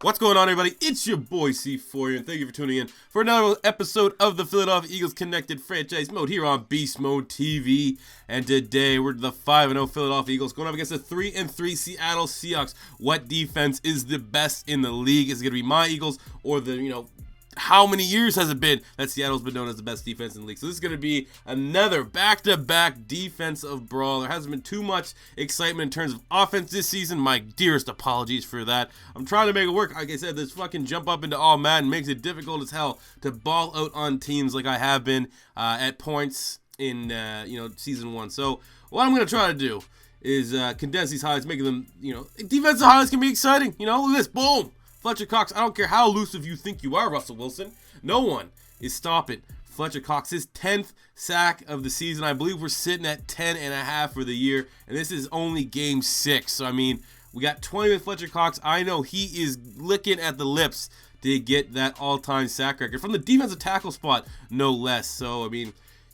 What's going on, everybody? It's your boy C4 here, and thank you for tuning in for another episode of the Philadelphia Eagles Connected Franchise Mode here on Beast Mode TV. And today we're the 5-0 Philadelphia Eagles going up against the 3-3 Seattle Seahawks. What defense is the best in the league? Is it going to be my Eagles or the, how many years has it been that Seattle's been known as the best defense in the league? So this is going to be another back-to-back defensive brawl. There hasn't been too much excitement in terms of offense this season. My dearest apologies for that. I'm trying to make it work. Like I said, this fucking jump up into all Madden makes it difficult as hell to ball out on teams like I have been at points in season 1. So what I'm going to try to do is condense these highlights, making them, defensive highlights can be exciting. Look at this. Boom. Fletcher Cox, I don't care how elusive you think you are, Russell Wilson. No one is stopping Fletcher Cox's 10th sack of the season. I believe we're sitting at 10.5 for the year, and this is only game 6. So, we got 20 with Fletcher Cox. I know he is licking at the lips to get that all-time sack record from the defensive tackle spot, no less. So, you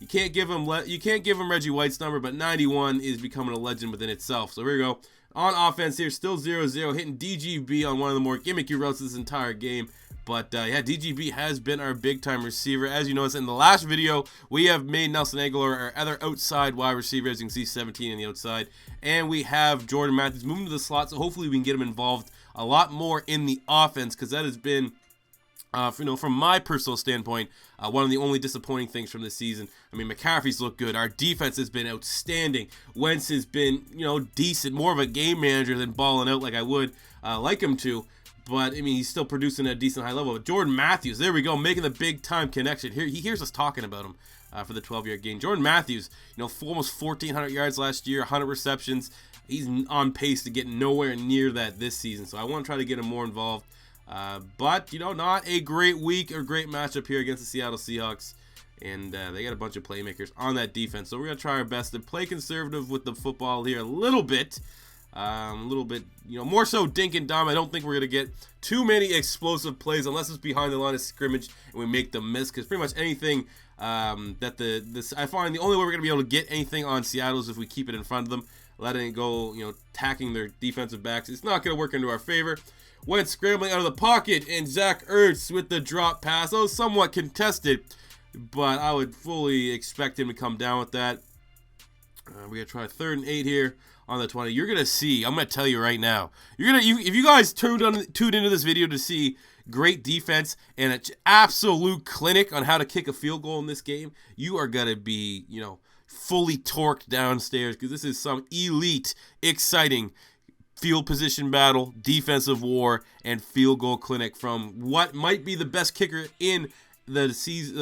can't give him Reggie White's number, but 91 is becoming a legend within itself. So, here we go. On offense here, still 0-0, hitting DGB on one of the more gimmicky routes this entire game. But, DGB has been our big-time receiver. As you noticed in the last video, we have made Nelson Agholor our other outside wide receiver. As you can see, 17 on the outside. And we have Jordan Matthews moving to the slot, so hopefully we can get him involved a lot more in the offense, because that has been, from my personal standpoint, one of the only disappointing things from this season. McCaffrey's looked good. Our defense has been outstanding. Wentz has been, decent, more of a game manager than balling out like I would like him to. But, he's still producing at a decent high level. But Jordan Matthews, there we go, making the big-time connection. Here, he hears us talking about him for the 12-yard gain. Jordan Matthews, almost 1,400 yards last year, 100 receptions. He's on pace to get nowhere near that this season. So I want to try to get him more involved. But, not a great week or great matchup here against the Seattle Seahawks. And they got a bunch of playmakers on that defense. So we're going to try our best to play conservative with the football here a little bit. More so dink and dumb. I don't think we're going to get too many explosive plays unless it's behind the line of scrimmage and we make them miss. Because pretty much anything I find the only way we're going to be able to get anything on Seattle is if we keep it in front of them. Letting it go, attacking their defensive backs. It's not going to work into our favor. Went scrambling out of the pocket, and Zach Ertz with the drop pass. That was somewhat contested, but I would fully expect him to come down with that. We're going to try 3rd and 8 here on the 20. You're going to see, I'm going to tell you right now, if you guys tuned into this video to see great defense and an absolute clinic on how to kick a field goal in this game, you are going to be, fully torqued downstairs, because this is some elite, exciting field position battle, defensive war, and field goal clinic from what might be the best kicker in the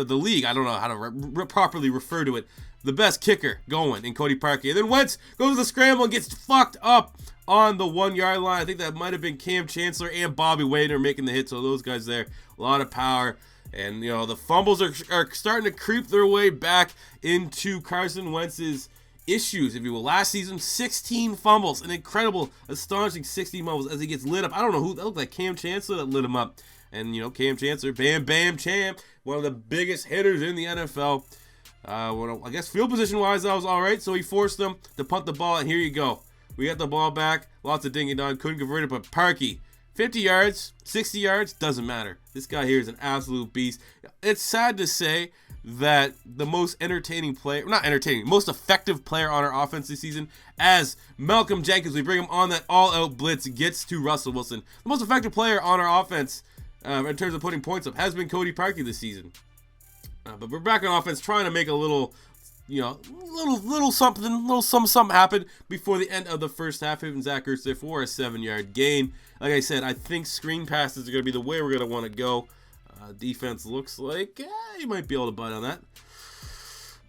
league. I don't know how to properly refer to it. The best kicker going in Cody Parkey. And then Wentz goes to the scramble and gets fucked up on the 1-yard line. I think that might have been Cam Chancellor and Bobby Wagner making the hit. So those guys there, a lot of power. And, the fumbles are starting to creep their way back into Carson Wentz's issues, if you will. Last season, 16 fumbles. An incredible, astonishing 16 fumbles as he gets lit up. I don't know who. That looked like Cam Chancellor that lit him up. And, Cam Chancellor, bam, bam, champ. One of the biggest hitters in the NFL. I guess field position-wise, that was all right. So he forced them to punt the ball, and here you go. We got the ball back. Lots of ding-and-dong. Couldn't convert it, but Parkey, 50 yards, 60 yards, doesn't matter. This guy here is an absolute beast. It's sad to say that the most most effective player on our offense this season, as Malcolm Jenkins, we bring him on that all-out blitz, gets to Russell Wilson. The most effective player on our offense in terms of putting points up has been Cody Parkey this season. But we're back on offense, trying to make a little something happen before the end of the first half. Even Zach Ertz there for a 7-yard gain. Like I said, I think screen passes are going to be the way we're going to want to go. Defense looks like you might be able to bite on that.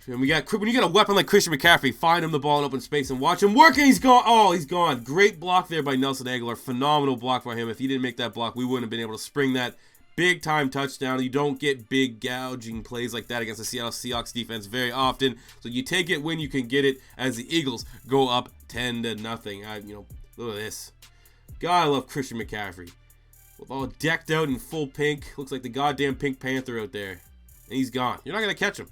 And when you got a weapon like Christian McCaffrey, find him the ball in open space and watch him work, and he's gone. Oh, he's gone. Great block there by Nelson Agholor. Phenomenal block for him. If he didn't make that block, we wouldn't have been able to spring that big-time touchdown. You don't get big gouging plays like that against the Seattle Seahawks defense very often. So you take it when you can get it as the Eagles go up 10-0. Look at this. God, I love Christian McCaffrey. All decked out in full pink. Looks like the goddamn Pink Panther out there. And he's gone. You're not going to catch him.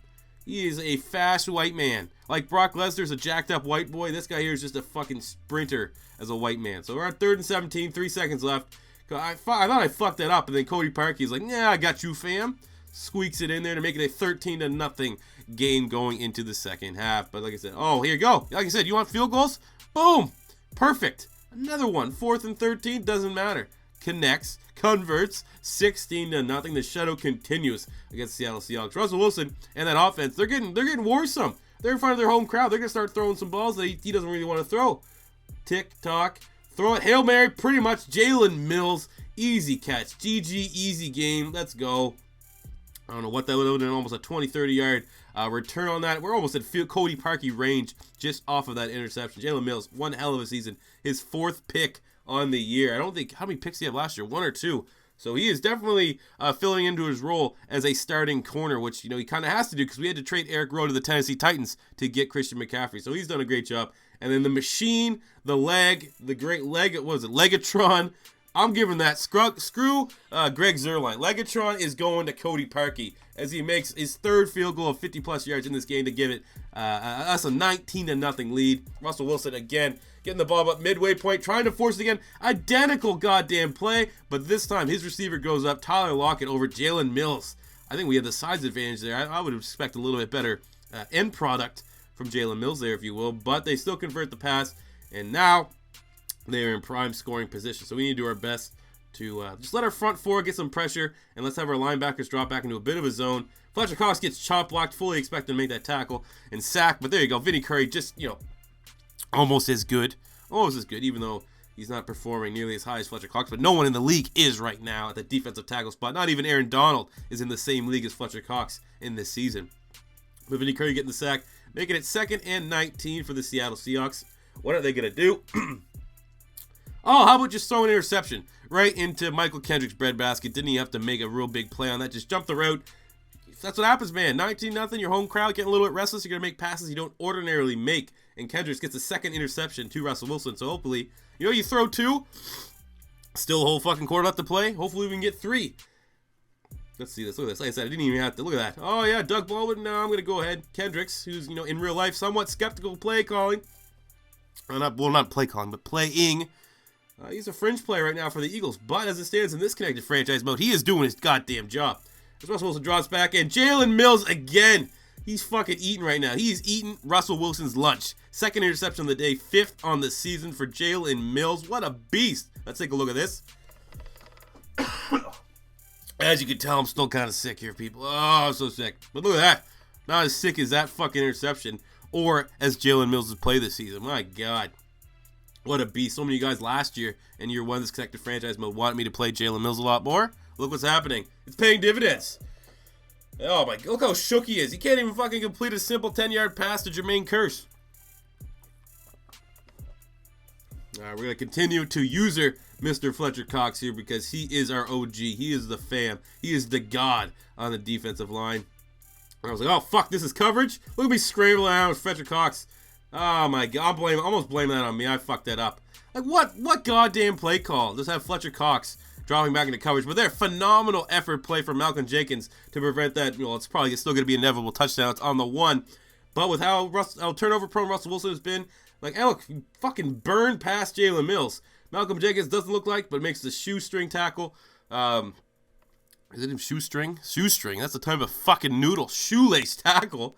He is a fast white man. Like Brock Lesnar's a jacked up white boy. This guy here is just a fucking sprinter as a white man. So we're on 3rd and 17. 3 seconds left. I thought I fucked that up, and then Cody Parkey's like, "Yeah, I got you, fam." Squeaks it in there to make it a 13-0 game going into the second half. But like I said, oh, here you go. Like I said, you want field goals? Boom, perfect. Another one, 4th and 13, doesn't matter. Connects, converts, 16-0. The shutout continues against Seattle Seahawks. Russell Wilson and that offense, they're getting worrisome. They're in front of their home crowd. They're gonna start throwing some balls that he doesn't really want to throw. Tick tock, throw it, Hail Mary, pretty much. Jalen Mills, easy catch, GG, easy game. Let's go. I don't know what that would have been, almost a 20-30 yard return on that. We're almost at Cody Parkey range just off of that interception. Jalen Mills, one hell of a season. His 4th pick on the year. I don't think, how many picks did he have last year? 1 or 2. So he is definitely filling into his role as a starting corner, which, he kind of has to do because we had to trade Eric Rowe to the Tennessee Titans to get Christian McCaffrey. So he's done a great job. And then the machine, the leg, the great leg, what was it, Legatron. I'm giving that screw Greg Zuerlein. Legatron is going to Cody Parkey as he makes his 3rd field goal of 50-plus yards in this game to give it us a 19-0 lead. Russell Wilson again getting the ball up midway point, trying to force it again. Identical goddamn play, but this time his receiver goes up. Tyler Lockett over Jalen Mills. I think we had the size advantage there. I would expect a little bit better end product from Jalen Mills there, if you will, but they still convert the pass, and now they're in prime scoring position. So we need to do our best to just let our front 4 get some pressure, and let's have our linebackers drop back into a bit of a zone. Fletcher Cox gets chop blocked, fully expecting to make that tackle and sack, but there you go. Vinny Curry just, almost as good, even though he's not performing nearly as high as Fletcher Cox, but no one in the league is right now at the defensive tackle spot. Not even Aaron Donald is in the same league as Fletcher Cox in this season. But Vinny Curry getting the sack, making it 2nd and 19 for the Seattle Seahawks. What are they going to do? Oh, how about just throw an interception right into Michael Kendrick's breadbasket? Didn't he have to make a real big play on that? Just jump the route. That's what happens, man. 19-0, your home crowd getting a little bit restless. You're going to make passes you don't ordinarily make. And Kendricks gets a 2nd interception to Russell Wilson. So hopefully, you throw 2. Still a whole fucking quarter left to play. Hopefully we can get 3. Let's see this. Look at this. Like I said, I didn't even have to. Look at that. Oh, yeah, Doug Baldwin. No, I'm going to go ahead. Kendricks, who's, in real life somewhat skeptical play calling. Not play calling, but playing. He's a fringe player right now for the Eagles, but as it stands in this connected franchise mode, he is doing his goddamn job. As Russell Wilson drops back, and Jalen Mills again. He's fucking eating right now. He's eating Russell Wilson's lunch. 2nd interception of the day, 5th on the season for Jalen Mills. What a beast. Let's take a look at this. As you can tell, I'm still kind of sick here, people. Oh, I'm so sick. But look at that. Not as sick as that fucking interception or as Jalen Mills' play this season. My God. What a beast. So many of you guys last year in year 1 of this connected franchise mode wanted me to play Jalen Mills a lot more. Look what's happening. It's paying dividends. Oh my God. Look how shook he is. He can't even fucking complete a simple 10-yard pass to Jermaine Kearse. All right, we're going to continue to user Mr. Fletcher Cox here because he is our OG. He is the fam. He is the god on the defensive line. And I was like, oh, fuck, this is coverage? Look at me scrambling out with Fletcher Cox. Oh, my God. I'm almost blaming that on me. I fucked that up. Like, what goddamn play call? Just have Fletcher Cox dropping back into coverage. But there, phenomenal effort play from Malcolm Jenkins to prevent that. Well, it's probably still going to be inevitable touchdown. It's on the 1. But with how turnover-prone Russell Wilson has been, like, hey, look, fucking burned past Jalen Mills. Malcolm Jenkins doesn't look like, but makes the shoestring tackle. Is it him shoestring? Shoestring. That's the type of fucking noodle. Shoelace tackle.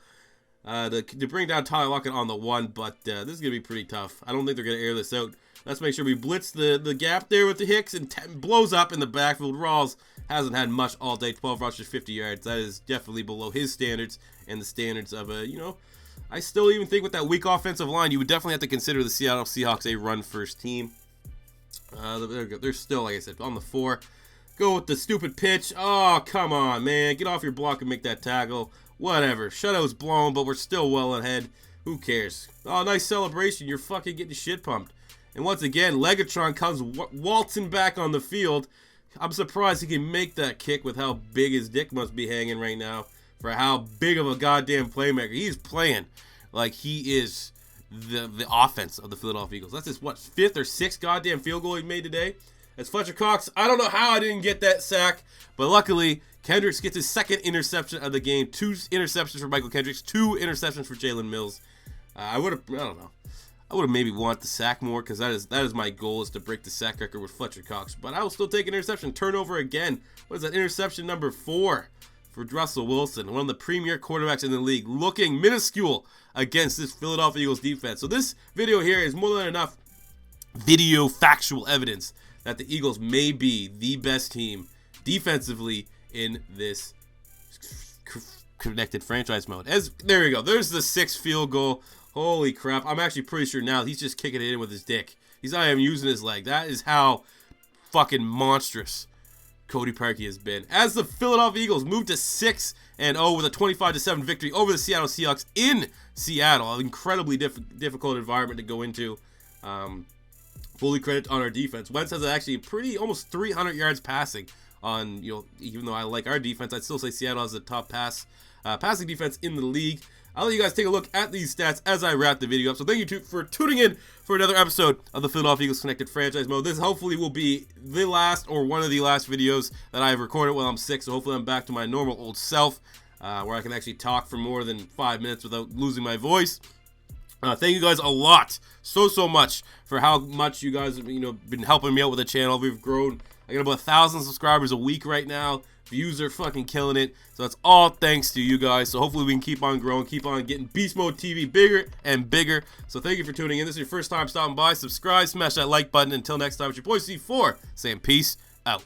To bring down Tyler Lockett on the 1, but this is going to be pretty tough. I don't think they're going to air this out. Let's make sure we blitz the gap there with the Hicks and blows up in the backfield. Rawls hasn't had much all day. 12 rushes, 50 yards. That is definitely below his standards and the standards of I still even think with that weak offensive line, you would definitely have to consider the Seattle Seahawks a run-first team. They're still, like I said, on the 4. Go with the stupid pitch. Oh, come on, man. Get off your block and make that tackle. Whatever. Shutout's blown, but we're still well ahead. Who cares? Oh, nice celebration. You're fucking getting shit pumped. And once again, Legatron comes waltzing back on the field. I'm surprised he can make that kick with how big his dick must be hanging right now for how big of a goddamn playmaker. He's playing like he is the offense of the Philadelphia Eagles. That's his, 5th or 6th goddamn field goal he made today? As Fletcher Cox, I don't know how I didn't get that sack, but luckily, Kendricks gets his 2nd interception of the game. 2 interceptions for Michael Kendricks, 2 interceptions for Jalen Mills. I don't know. I would have maybe wanted the sack more, because that is my goal, is to break the sack record with Fletcher Cox. But I will still take an interception. Turnover again. What is that? Interception number 4 for Russell Wilson, one of the premier quarterbacks in the league, looking minuscule against this Philadelphia Eagles defense. So this video here is more than enough video factual evidence that the Eagles may be the best team defensively in this connected franchise mode. There we go. There's the 6th field goal. Holy crap. I'm actually pretty sure now he's just kicking it in with his dick. He's not even using his leg. That is how fucking monstrous Cody Parkey has been. As the Philadelphia Eagles move to 6-0 with a 25-7 victory over the Seattle Seahawks in Seattle. An incredibly difficult environment to go into. Fully credit on our defense. Wentz has actually almost 300 yards passing on, even though I like our defense, I'd still say Seattle has the top passing defense in the league. I'll let you guys take a look at these stats as I wrap the video up. So thank you for tuning in for another episode of the Philadelphia Eagles Connected Franchise Mode. This hopefully will be the last or one of the last videos that I have recorded while I'm sick. So hopefully I'm back to my normal old self, where I can actually talk for more than 5 minutes without losing my voice. Thank you guys a lot, so much, for how much you guys have been helping me out with the channel. We've grown. I got about 1,000 subscribers a week right now. Views are fucking killing it. So that's all thanks to you guys. So hopefully we can keep on growing, keep on getting Beast Mode TV bigger and bigger. So thank you for tuning in. This is your first time stopping by. Subscribe, smash that like button. Until next time, it's your boy C4 saying peace out.